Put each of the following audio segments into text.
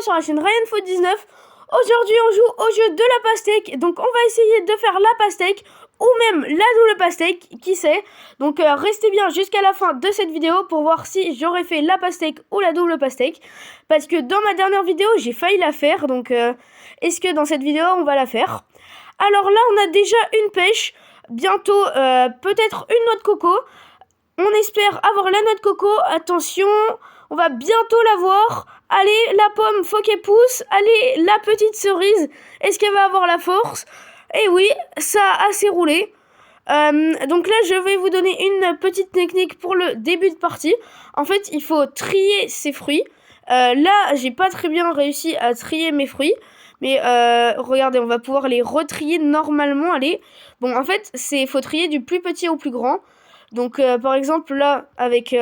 sur la chaîne RyanFoot19. Aujourd'hui on joue au jeu de la pastèque, donc on va essayer de faire la pastèque ou même la double pastèque, qui sait. Donc restez bien jusqu'à la fin de cette vidéo pour voir si j'aurais fait la pastèque ou la double pastèque. Parce que dans ma dernière vidéo j'ai failli la faire, donc est-ce que dans cette vidéo on va la faire? Alors là on a déjà une pêche, bientôt peut-être une noix de coco. On espère avoir la noix de coco, attention, on va bientôt la voir. Allez, la pomme, faut qu'elle pousse. Allez, la petite cerise, est-ce qu'elle va avoir la force? Eh oui, ça a assez roulé. Donc là, je vais vous donner une petite technique pour le début de partie. En fait, il faut trier ses fruits. Là, j'ai pas très bien réussi à trier mes fruits. Mais regardez, on va pouvoir les retrier normalement. Allez, bon, en fait, faut trier du plus petit au plus grand. Donc, par exemple, là, avec...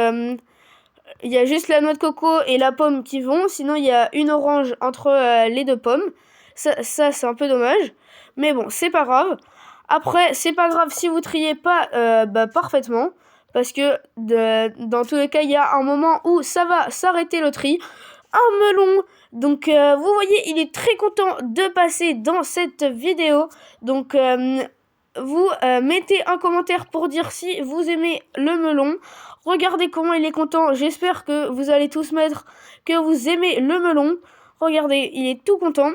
il y a juste la noix de coco et la pomme qui vont. Sinon, il y a une orange entre les deux pommes. Ça c'est un peu dommage. Mais bon, c'est pas grave. Après, c'est pas grave si vous triez pas parfaitement. Parce que dans tous les cas, il y a un moment où ça va s'arrêter le tri. Un melon. Donc, vous voyez, il est très content de passer dans cette vidéo. Donc, vous mettez un commentaire pour dire si vous aimez le melon. Regardez comment il est content. J'espère que vous allez tous mettre que vous aimez le melon. Regardez, il est tout content.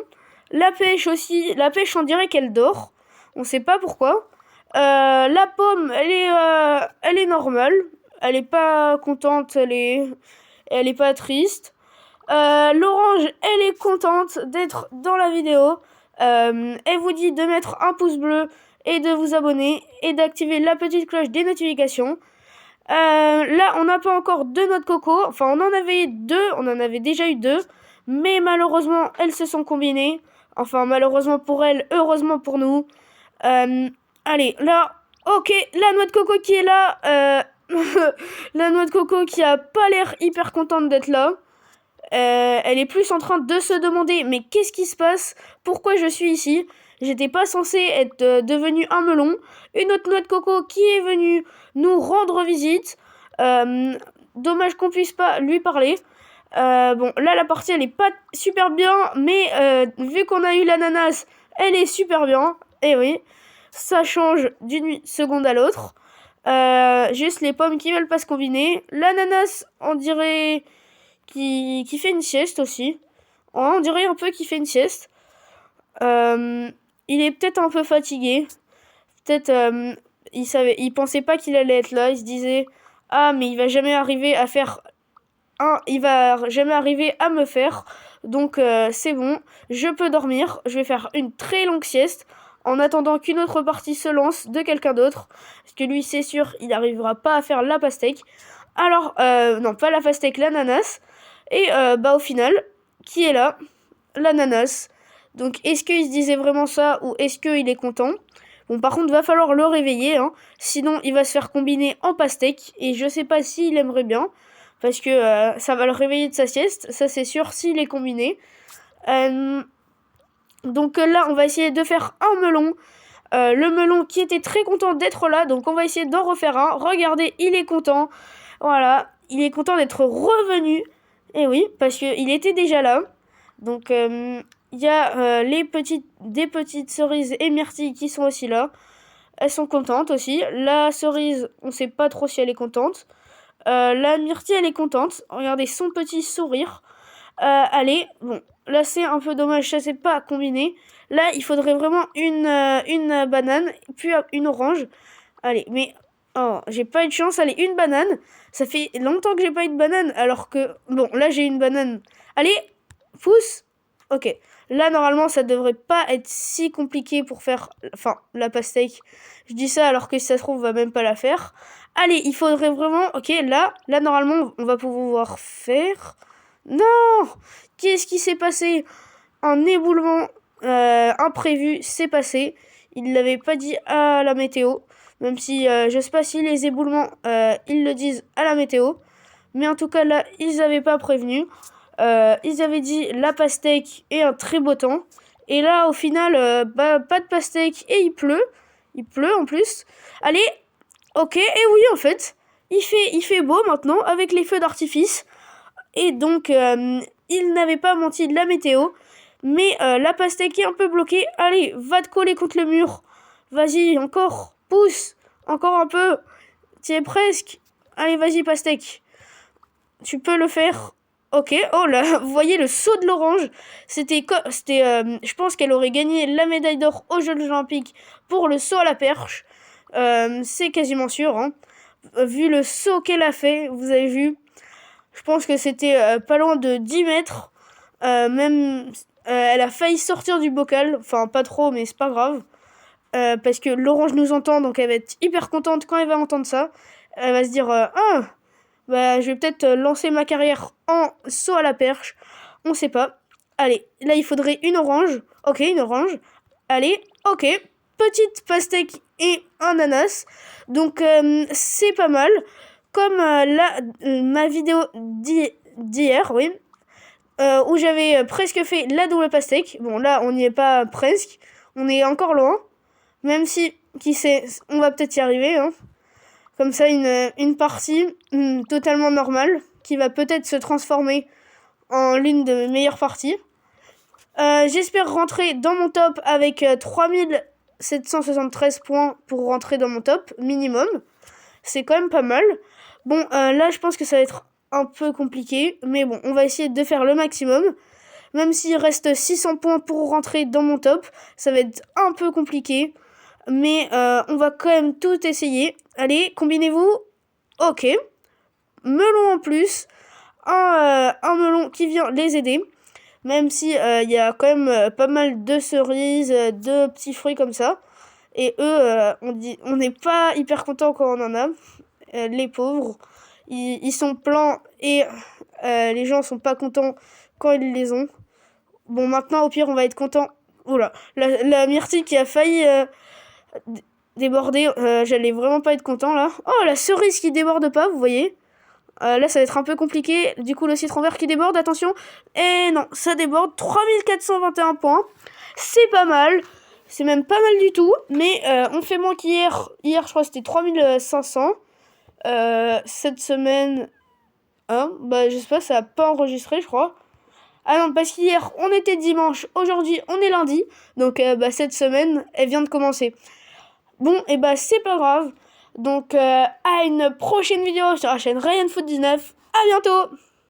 La pêche aussi. La pêche, on dirait qu'elle dort. On sait pas pourquoi. La pomme, elle est normale. Elle est pas contente. Elle est pas triste. L'orange, elle est contente d'être dans la vidéo. Elle vous dit de mettre un pouce bleu et de vous abonner et d'activer la petite cloche des notifications. Là, on n'a pas encore de noix de coco. Enfin, on en avait déjà eu deux. Mais malheureusement, elles se sont combinées. Enfin, malheureusement pour elles, heureusement pour nous. Allez, là, ok, la noix de coco qui est là. La noix de coco qui a pas l'air hyper contente d'être là. Elle est plus en train de se demander, mais qu'est-ce qui se passe? Pourquoi je suis ici? J'étais pas censée être devenue un melon. Une autre noix de coco qui est venue nous rendre visite. Dommage qu'on puisse pas lui parler. Bon, là, la partie, elle est pas super bien. Mais vu qu'on a eu l'ananas, elle est super bien. Et oui, ça change d'une seconde à l'autre. Juste les pommes qui veulent pas se combiner. L'ananas, on dirait... Qui fait une sieste aussi. On dirait un peu qu'il fait une sieste. Il est peut-être un peu fatigué. Peut-être il pensait pas qu'il allait être là. Il se disait ah mais il va jamais arriver à faire il va jamais arriver à me faire. Donc c'est bon, je peux dormir. Je vais faire une très longue sieste en attendant qu'une autre partie se lance de quelqu'un d'autre. Parce que lui c'est sûr il n'arrivera pas à faire la pastèque. Alors non pas la pastèque, l'ananas. Et au final, qui est là? L'ananas. Donc, est-ce qu'il se disait vraiment ça ou est-ce qu'il est content? Bon, par contre, va falloir le réveiller, hein. Sinon, il va se faire combiner en pastèque. Et je sais pas s'il aimerait bien. Parce que ça va le réveiller de sa sieste. Ça, c'est sûr, s'il est combiné. Donc là, on va essayer de faire un melon. Le melon qui était très content d'être là. Donc, on va essayer d'en refaire un. Regardez, il est content. Voilà, il est content d'être revenu. Et oui, parce qu'il était déjà là. Donc, il y a des petites cerises et myrtilles qui sont aussi là. Elles sont contentes aussi. La cerise, on sait pas trop si elle est contente. La myrtille, elle est contente. Regardez son petit sourire. Allez, bon, là c'est un peu dommage, ça c'est pas combiné. Là, il faudrait vraiment une banane, puis une orange. Allez, mais... Oh, j'ai pas eu de chance. Allez, une banane. Ça fait longtemps que j'ai pas eu de banane. Alors que... Bon, là, j'ai une banane. Allez, pousse. Ok. Là, normalement, ça devrait pas être si compliqué pour faire... Enfin, la pastèque. Je dis ça alors que si ça se trouve, on va même pas la faire. Allez, il faudrait vraiment... Ok, là, normalement, on va pouvoir faire... Non! Qu'est-ce qui s'est passé? Un éboulement imprévu s'est passé. Il l'avait pas dit à la météo. Même si je sais pas si les éboulements ils le disent à la météo. Mais en tout cas là ils avaient pas prévenu. Ils avaient dit la pastèque et un très beau temps. Et là au final pas de pastèque et il pleut. Il pleut en plus. Allez, ok, et oui en fait. Il fait beau maintenant avec les feux d'artifice. Et donc il n'avait pas menti la météo. Mais la pastèque est un peu bloquée. Allez, va te coller contre le mur. Vas-y, encore. Pousse. Encore un peu. Tu es presque. Allez, vas-y, pastèque. Tu peux le faire. Ok, oh là, vous voyez le saut de l'orange. Je pense qu'elle aurait gagné la médaille d'or aux Jeux Olympiques pour le saut à la perche. C'est quasiment sûr, hein. Vu le saut qu'elle a fait, vous avez vu. Je pense que c'était pas loin de 10 mètres. Elle a failli sortir du bocal. Enfin, pas trop, mais c'est pas grave. Parce que l'orange nous entend, donc elle va être hyper contente quand elle va entendre ça. Elle va se dire ah, bah, je vais peut-être lancer ma carrière en saut à la perche. On sait pas. Allez, là, il faudrait une orange. Ok, une orange. Allez, ok. Petite pastèque et un ananas. Donc, c'est pas mal. Comme ma vidéo d'hier, oui. Où j'avais presque fait la double pastèque. Bon, là, on n'y est pas presque. On est encore loin. Même si, qui sait, on va peut-être y arriver, hein. Comme ça, une partie totalement normale, qui va peut-être se transformer en l'une de mes meilleures parties. J'espère rentrer dans mon top avec 3773 points pour rentrer dans mon top, minimum. C'est quand même pas mal. Bon, là, je pense que ça va être un peu compliqué, mais bon, on va essayer de faire le maximum. Même s'il reste 600 points pour rentrer dans mon top, ça va être un peu compliqué. Mais on va quand même tout essayer. Allez, combinez-vous. Ok. Melon en plus. Un melon qui vient les aider. Même si il y a quand même pas mal de cerises, de petits fruits comme ça. Et eux, on n'est pas hyper content quand on en a. Les pauvres. Ils sont pleins et les gens sont pas contents quand ils les ont. Bon, maintenant, au pire, on va être content. Oula, la myrtille qui a failli déborder, j'allais vraiment pas être content là. Oh, la cerise qui déborde pas, vous voyez. Là, ça va être un peu compliqué. Du coup, le citron vert qui déborde, attention. Et non, ça déborde. 3421 points. C'est pas mal. C'est même pas mal du tout. Mais on fait moins qu'hier. Hier, je crois que c'était 3500. Cette semaine... Hein, bah, je sais pas, ça a pas enregistré, je crois. Ah non, parce qu'hier, on était dimanche. Aujourd'hui, on est lundi. Donc, cette semaine, elle vient de commencer. Bon, et c'est pas grave. Donc, à une prochaine vidéo sur la chaîne Ryan Foot 19. À bientôt!